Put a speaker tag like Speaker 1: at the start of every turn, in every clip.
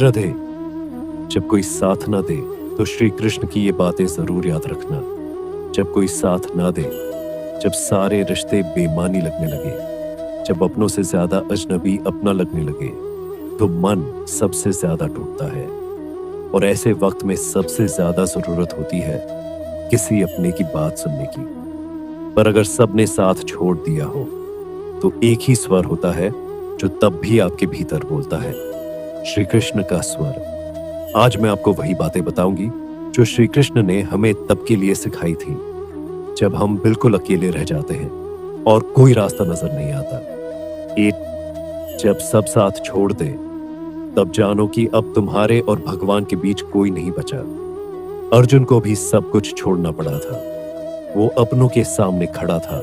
Speaker 1: राधे। जब कोई साथ ना दे तो श्री कृष्ण की ये बातें जरूर याद रखना। जब कोई साथ ना दे, जब सारे रिश्ते बेमानी लगने लगे, जब अपनों से ज्यादा अजनबी अपना लगने लगे, तो मन सबसे ज्यादा टूटता है। और ऐसे वक्त में सबसे ज्यादा जरूरत होती है किसी अपने की बात सुनने की। पर अगर सबने साथ छोड़ दिया हो तो एक ही स्वर होता है जो तब भी आपके भीतर बोलता है, श्री कृष्ण का स्वर। आज मैं आपको वही बातें बताऊंगी जो श्री कृष्ण ने हमें तब के लिए सिखाई थी जब हम बिल्कुल अकेले रह जाते हैं और कोई रास्ता नजर नहीं आता। एक, जब सब साथ छोड़ दे तब जानो कि अब तुम्हारे और भगवान के बीच कोई नहीं बचा। अर्जुन को भी सब कुछ छोड़ना पड़ा था। वो अपनों के सामने खड़ा था,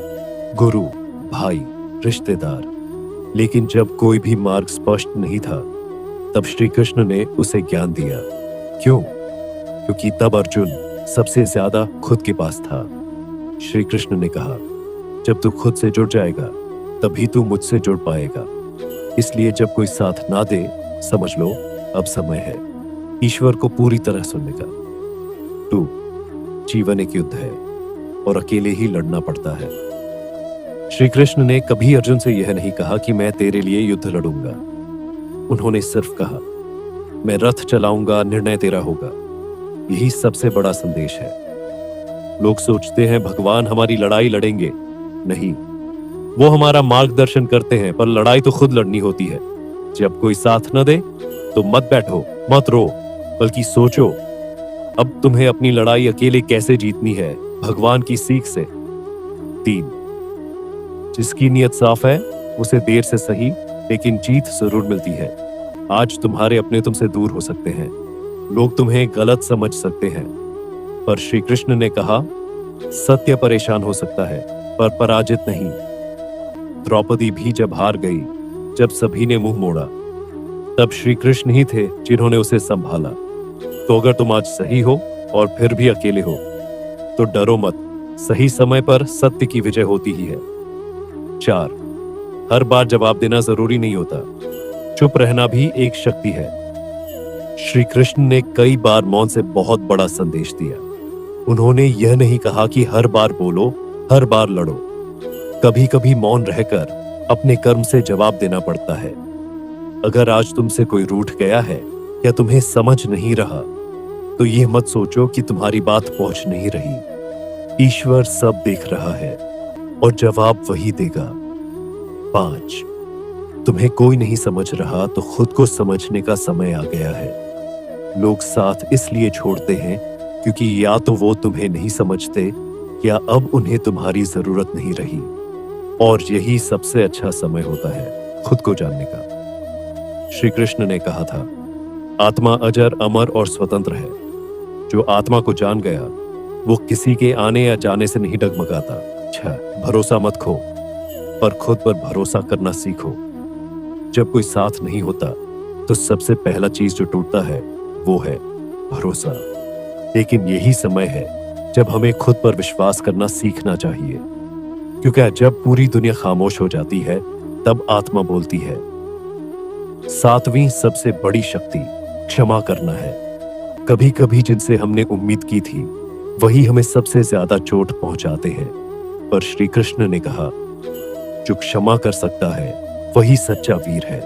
Speaker 1: गुरु, भाई, रिश्तेदार, लेकिन जब कोई भी मार्ग स्पष्ट नहीं था तब श्री कृष्ण ने उसे ज्ञान दिया। क्यों? क्योंकि तब अर्जुन सबसे ज्यादा खुद के पास था। श्री कृष्ण ने कहा, जब तू खुद से जुड़ जाएगा तभी तू मुझसे जुड़ पाएगा। इसलिए जब कोई साथ ना दे, समझ लो अब समय है ईश्वर को पूरी तरह सुनने का। 2, जीवन एक युद्ध है और अकेले ही लड़ना पड़ता है। श्री कृष्ण ने कभी अर्जुन से यह नहीं कहा कि मैं तेरे लिए युद्ध लड़ूंगा। उन्होंने सिर्फ कहा, मैं रथ चलाऊंगा, निर्णय तेरा होगा। यही सबसे बड़ा संदेश है। लोग सोचते हैं भगवान हमारी लड़ाई लड़ेंगे। नहीं, वो हमारा मार्गदर्शन करते हैं, पर लड़ाई तो खुद लड़नी होती है। जब कोई साथ न दे तो मत बैठो, मत रो, बल्कि सोचो अब तुम्हें अपनी लड़ाई अकेले कैसे जीतनी है, भगवान की सीख से। 3, जिसकी नीयत साफ है उसे देर से सही लेकिन जीत जरूर मिलती है। आज तुम्हारे अपने तुमसे दूर हो सकते हैं, लोग तुम्हें गलत समझ सकते हैं, पर श्री कृष्ण ने कहा, सत्य परेशान हो सकता है पर पराजित नहीं। द्रौपदी भी जब हार गई, जब सभी ने मुंह मोड़ा, तब श्री कृष्ण ही थे जिन्होंने उसे संभाला। तो अगर तुम आज सही हो और फिर भी अकेले हो तो डरो मत, सही समय पर सत्य की विजय होती ही है। 4, हर बार जवाब देना जरूरी नहीं होता, चुप रहना भी एक शक्ति है। श्री कृष्ण ने कई बार मौन से बहुत बड़ा संदेश दिया। उन्होंने यह नहीं कहा कि हर बार बोलो, हर बार लड़ो। कभी कभी मौन रहकर अपने कर्म से जवाब देना पड़ता है। अगर आज तुमसे कोई रूठ गया है या तुम्हें समझ नहीं रहा तो यह मत सोचो कि तुम्हारी बात पहुंच नहीं रही। ईश्वर सब देख रहा है और जवाब वही देगा। 5, तुम्हें कोई नहीं समझ रहा तो खुद को समझने का समय आ गया है। लोग साथ इसलिए छोड़ते हैं क्योंकि या तो वो तुम्हें नहीं समझते या अब उन्हें तुम्हारी जरूरत नहीं रही। और यही सबसे अच्छा समय होता है खुद को जानने का। श्री कृष्ण ने कहा था, आत्मा अजर, अमर और स्वतंत्र है। जो आत्मा को जान गया वो किसी के आने या जाने से नहीं डगमगाता। भरोसा मत खो, पर खुद पर भरोसा करना सीखो। जब कोई साथ नहीं होता तो सबसे पहला चीज जो टूटता है वो है भरोसा। लेकिन यही समय है जब हमें खुद पर विश्वास करना सीखना चाहिए, क्योंकि जब पूरी दुनिया खामोश हो जाती है तब आत्मा बोलती है। 7वीं सबसे बड़ी शक्ति क्षमा करना है। कभी कभी जिनसे हमने उम्मीद की थी वही हमें सबसे ज्यादा चोट पहुंचाते हैं, पर श्री कृष्ण ने कहा, जो क्षमा कर सकता है वही सच्चा वीर है।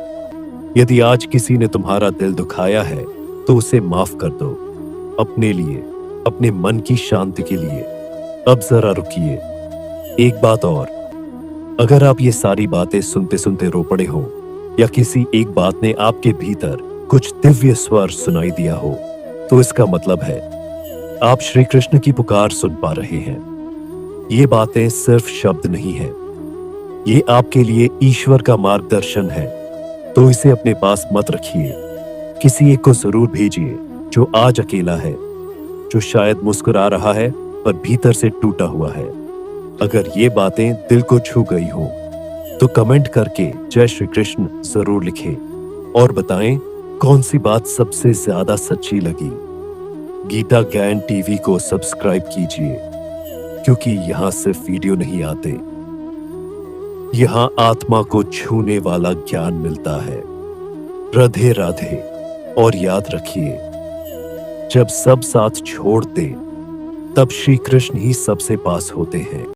Speaker 1: यदि आज किसी ने तुम्हारा दिल दुखाया है तो उसे माफ कर दो, अपने लिए, अपने मन की शांति के लिए। अब जरा रुकिए, एक बात और, अगर आप ये सारी बातें सुनते सुनते रो पड़े हो या किसी एक बात ने आपके भीतर कुछ दिव्य स्वर सुनाई दिया हो तो इसका मतलब है आप श्री कृष्ण की पुकार सुन पा रहे हैं। ये बातें सिर्फ शब्द नहीं है, ये आपके लिए ईश्वर का मार्गदर्शन है। तो इसे अपने पास मत रखिए, किसी एक को जरूर भेजिए जो आज अकेला है, जो शायद मुस्कुरा रहा है पर भीतर से टूटा हुआ है। अगर ये बातें दिल को छू गई हो तो कमेंट करके जय श्री कृष्ण जरूर लिखें और बताएं कौन सी बात सबसे ज्यादा सच्ची लगी। गीता ज्ञान टीवी को सब्सक्राइब कीजिए, क्योंकि यहां सिर्फ वीडियो नहीं आते, यहां आत्मा को छूने वाला ज्ञान मिलता है। राधे राधे। और याद रखिए, जब सब साथ छोड़ दे, तब श्री कृष्ण ही सबसे पास होते हैं।